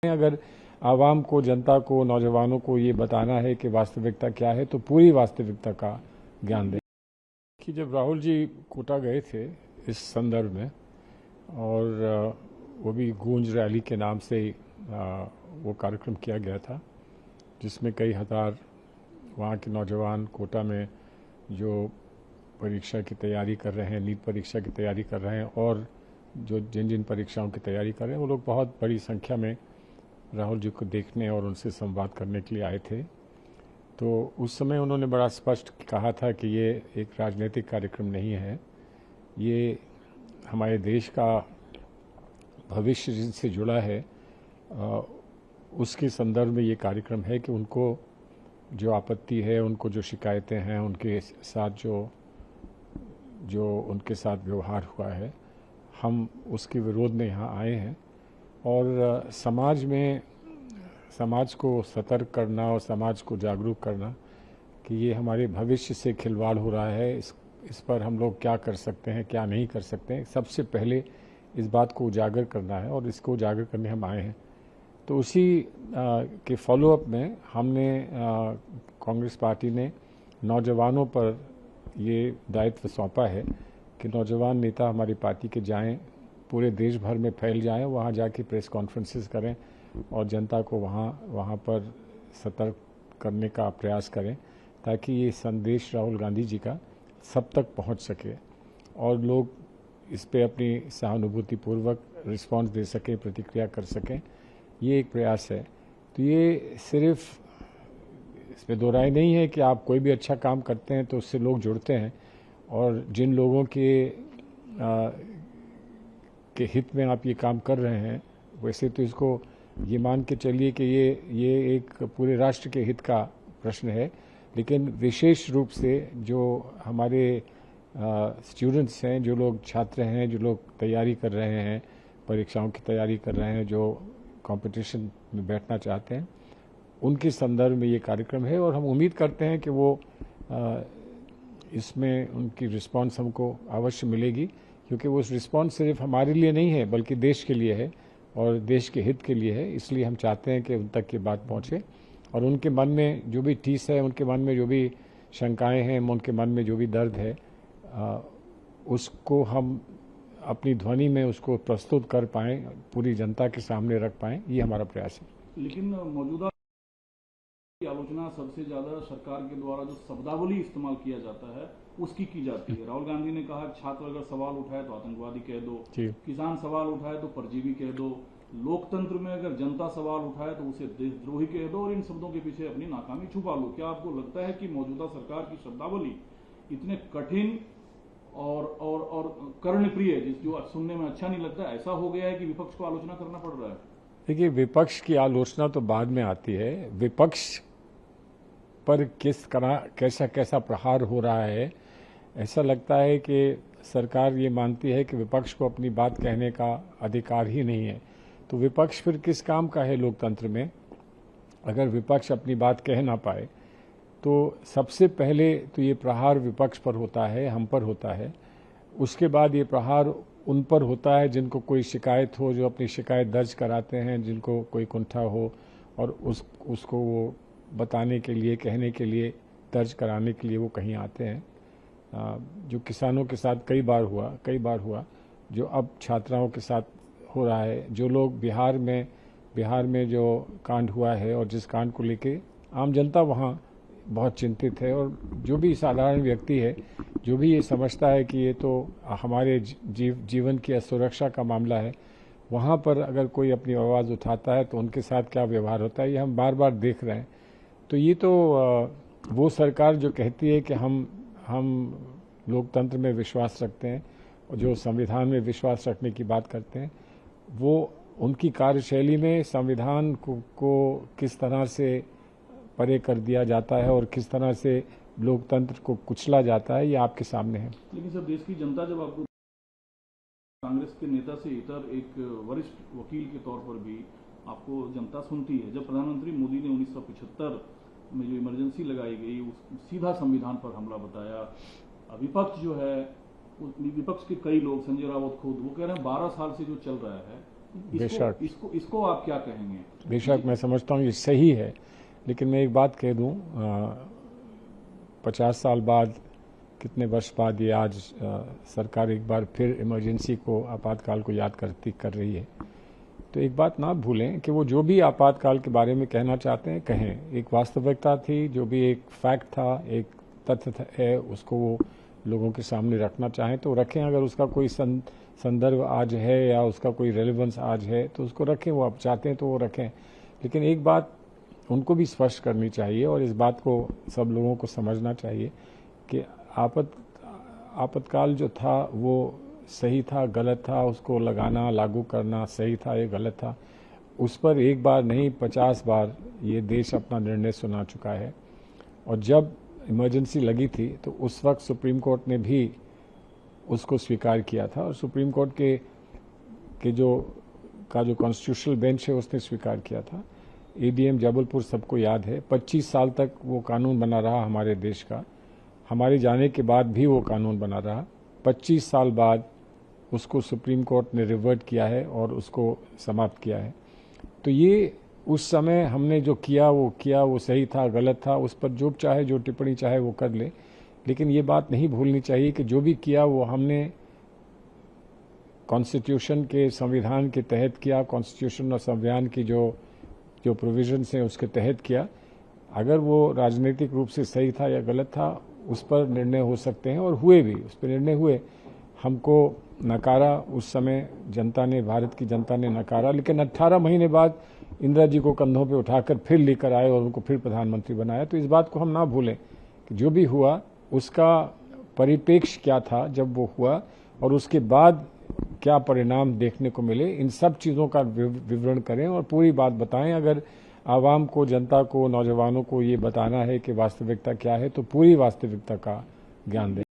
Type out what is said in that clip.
अगर आवाम को, जनता को, नौजवानों को ये बताना है कि वास्तविकता क्या है तो पूरी वास्तविकता का ज्ञान दें। कि जब राहुल जी कोटा गए थे इस संदर्भ में, और वो भी गूंज रैली के नाम से वो कार्यक्रम किया गया था, जिसमें कई हज़ार वहाँ के नौजवान कोटा में जो परीक्षा की तैयारी कर रहे हैं, नीट परीक्षा की तैयारी कर रहे हैं, और जो जिन जिन परीक्षाओं की तैयारी कर रहे हैं, वो लोग बहुत बड़ी संख्या में राहुल जी को देखने और उनसे संवाद करने के लिए आए थे। तो उस समय उन्होंने बड़ा स्पष्ट कहा था कि ये एक राजनीतिक कार्यक्रम नहीं है, ये हमारे देश का भविष्य जिनसे जुड़ा है उसके संदर्भ में ये कार्यक्रम है कि उनको जो आपत्ति है, उनको जो शिकायतें हैं, उनके साथ जो उनके साथ व्यवहार हुआ है, हम उसके विरोध में यहाँ आए हैं। और समाज को सतर्क करना और समाज को जागरूक करना कि ये हमारे भविष्य से खिलवाड़ हो रहा है, इस पर हम लोग क्या कर सकते हैं, क्या नहीं कर सकते हैं, सबसे पहले इस बात को उजागर करना है, और इसको उजागर करने हम आए हैं। तो उसी के फॉलोअप में हमने कांग्रेस पार्टी ने नौजवानों पर ये दायित्व सौंपा है कि नौजवान नेता हमारी पार्टी के जाएं, पूरे देश भर में फैल जाएं, वहाँ जाके प्रेस कॉन्फ्रेंसेस करें और जनता को वहाँ पर सतर्क करने का प्रयास करें, ताकि ये संदेश राहुल गांधी जी का सब तक पहुँच सके और लोग इस पे अपनी सहानुभूतिपूर्वक रिस्पांस दे सकें, प्रतिक्रिया कर सकें। ये एक प्रयास है। तो ये सिर्फ इसमें दो राय नहीं है कि आप कोई भी अच्छा काम करते हैं तो उससे लोग जुड़ते हैं, और जिन लोगों के हित में आप ये काम कर रहे हैं, वैसे तो इसको ये मान के चलिए कि ये एक पूरे राष्ट्र के हित का प्रश्न है, लेकिन विशेष रूप से जो हमारे स्टूडेंट्स हैं, जो लोग छात्र हैं, जो लोग तैयारी कर रहे हैं, परीक्षाओं की तैयारी कर रहे हैं, जो कंपटीशन में बैठना चाहते हैं, उनके संदर्भ में ये कार्यक्रम है। और हम उम्मीद करते हैं कि वो इसमें उनकी रिस्पांस हमको अवश्य मिलेगी, क्योंकि वो रिस्पांस सिर्फ हमारे लिए नहीं है बल्कि देश के लिए है और देश के हित के लिए है। इसलिए हम चाहते हैं कि उन तक ये बात पहुँचे और उनके मन में जो भी ठेस है, उनके मन में जो भी शंकाएं हैं, उनके मन में जो भी दर्द है, उसको हम अपनी ध्वनि में उसको प्रस्तुत कर पाएँ, पूरी जनता के सामने रख पाएँ, ये हमारा प्रयास है। लेकिन मौजूदा की आलोचना सबसे ज्यादा सरकार के द्वारा जो शब्दावली इस्तेमाल किया जाता है उसकी की जाती है। राहुल गांधी ने कहा छात्र अगर सवाल उठाए तो आतंकवादी कह दो, किसान सवाल उठाए तो परजीवी कह दो, लोकतंत्र में अगर जनता सवाल उठाए तो उसे देशद्रोही कह दो और इन शब्दों के पीछे अपनी नाकामी छुपा लो। क्या आपको लगता है कि मौजूदा सरकार की शब्दावली इतने कठिन और कर्णप्रिय, जो सुनने में अच्छा नहीं लगता, ऐसा हो गया है कि विपक्ष को आलोचना करना पड़ रहा है? देखिए, विपक्ष की आलोचना तो बाद में आती है। विपक्ष पर कैसा प्रहार हो रहा है, ऐसा लगता है कि सरकार ये मानती है कि विपक्ष को अपनी बात कहने का अधिकार ही नहीं है। तो विपक्ष फिर किस काम का है लोकतंत्र में? अगर विपक्ष अपनी बात कह ना पाए तो सबसे पहले तो ये प्रहार विपक्ष पर होता है, हम पर होता है। उसके बाद ये प्रहार उन पर होता है जिनको कोई शिकायत हो, जो अपनी शिकायत दर्ज कराते हैं, जिनको कोई कुंठा हो और उसको वो बताने के लिए, कहने के लिए, दर्ज कराने के लिए वो कहीं आते हैं। जो किसानों के साथ कई बार हुआ, जो अब छात्राओं के साथ हो रहा है, जो लोग बिहार में जो कांड हुआ है और जिस कांड को लेके आम जनता वहाँ बहुत चिंतित है, और जो भी साधारण व्यक्ति है, जो भी ये समझता है कि ये तो हमारे जीवन की असुरक्षा का मामला है, वहाँ पर अगर कोई अपनी आवाज़ उठाता है तो उनके साथ क्या व्यवहार होता है, ये हम बार बार देख रहे हैं। तो ये तो वो सरकार जो कहती है कि हम लोकतंत्र में विश्वास रखते हैं और जो संविधान में विश्वास रखने की बात करते हैं, वो उनकी कार्यशैली में संविधान को किस तरह से परे कर दिया जाता है और किस तरह से लोकतंत्र को कुचला जाता है, ये आपके सामने है। लेकिन सर, देश की जनता जब आपको कांग्रेस के नेता से इतर एक वरिष्ठ वकील के तौर पर भी आपको जनता सुनती है। जब प्रधानमंत्री मोदी ने 1975 में जो इमरजेंसी लगाई गई, सीधा संविधान पर हमला बताया, विपक्ष जो है, विपक्ष के कई लोग, संजय राउत खुद, वो कह रहे हैं 12 साल से जो चल रहा है बेशक इसको आप क्या कहेंगे? बेशक मैं समझता हूँ ये सही है, लेकिन मैं एक बात कह दूँ, 50 साल बाद, कितने वर्ष बाद ये आज सरकार एक बार फिर इमरजेंसी को, आपातकाल को याद कर रही है। तो एक बात ना भूलें कि वो जो भी आपातकाल के बारे में कहना चाहते हैं कहें। एक वास्तविकता थी, जो भी एक फैक्ट था, एक तथ्य है, उसको वो लोगों के सामने रखना चाहें तो रखें। अगर उसका कोई संदर्भ आज है या उसका कोई रेलेवेंस आज है तो उसको रखें, वो आप चाहते हैं तो वो रखें। लेकिन एक बात उनको भी स्पष्ट करनी चाहिए और इस बात को सब लोगों को समझना चाहिए कि आपातकाल जो था वो सही था, गलत था, उसको लगाना, लागू करना सही था या गलत था, उस पर एक बार नहीं 50 बार ये देश अपना निर्णय सुना चुका है। और जब इमरजेंसी लगी थी तो उस वक्त सुप्रीम कोर्ट ने भी उसको स्वीकार किया था और सुप्रीम कोर्ट के जो कॉन्स्टिट्यूशनल बेंच है उसने स्वीकार किया था। एडीएम जबलपुर सबको याद है, 25 साल तक वो कानून बना रहा हमारे देश का, हमारे जाने के बाद भी वो कानून बना रहा। 25 साल बाद उसको सुप्रीम कोर्ट ने रिवर्ट किया है और उसको समाप्त किया है। तो ये उस समय हमने जो किया वो सही था, गलत था, उस पर जो चाहे जो टिप्पणी चाहे वो कर ले, लेकिन ये बात नहीं भूलनी चाहिए कि जो भी किया वो हमने कॉन्स्टिट्यूशन के, संविधान के तहत किया। कॉन्स्टिट्यूशन और संविधान की जो प्रोविजंस हैं उसके तहत किया। अगर वो राजनीतिक रूप से सही था या गलत था उस पर निर्णय हो सकते हैं और हुए भी, उस पर निर्णय हुए। हमको नकारा उस समय जनता ने, भारत की जनता ने नकारा, लेकिन 18 महीने बाद इंदिरा जी को कंधों पे उठाकर फिर लेकर आए और उनको फिर प्रधानमंत्री बनाया। तो इस बात को हम ना भूलें कि जो भी हुआ उसका परिप्रेक्ष्य क्या था जब वो हुआ और उसके बाद क्या परिणाम देखने को मिले, इन सब चीज़ों का विवरण करें और पूरी बात बताएं। अगर आवाम को, जनता को, नौजवानों को ये बताना है कि वास्तविकता क्या है तो पूरी वास्तविकता का ज्ञान दें।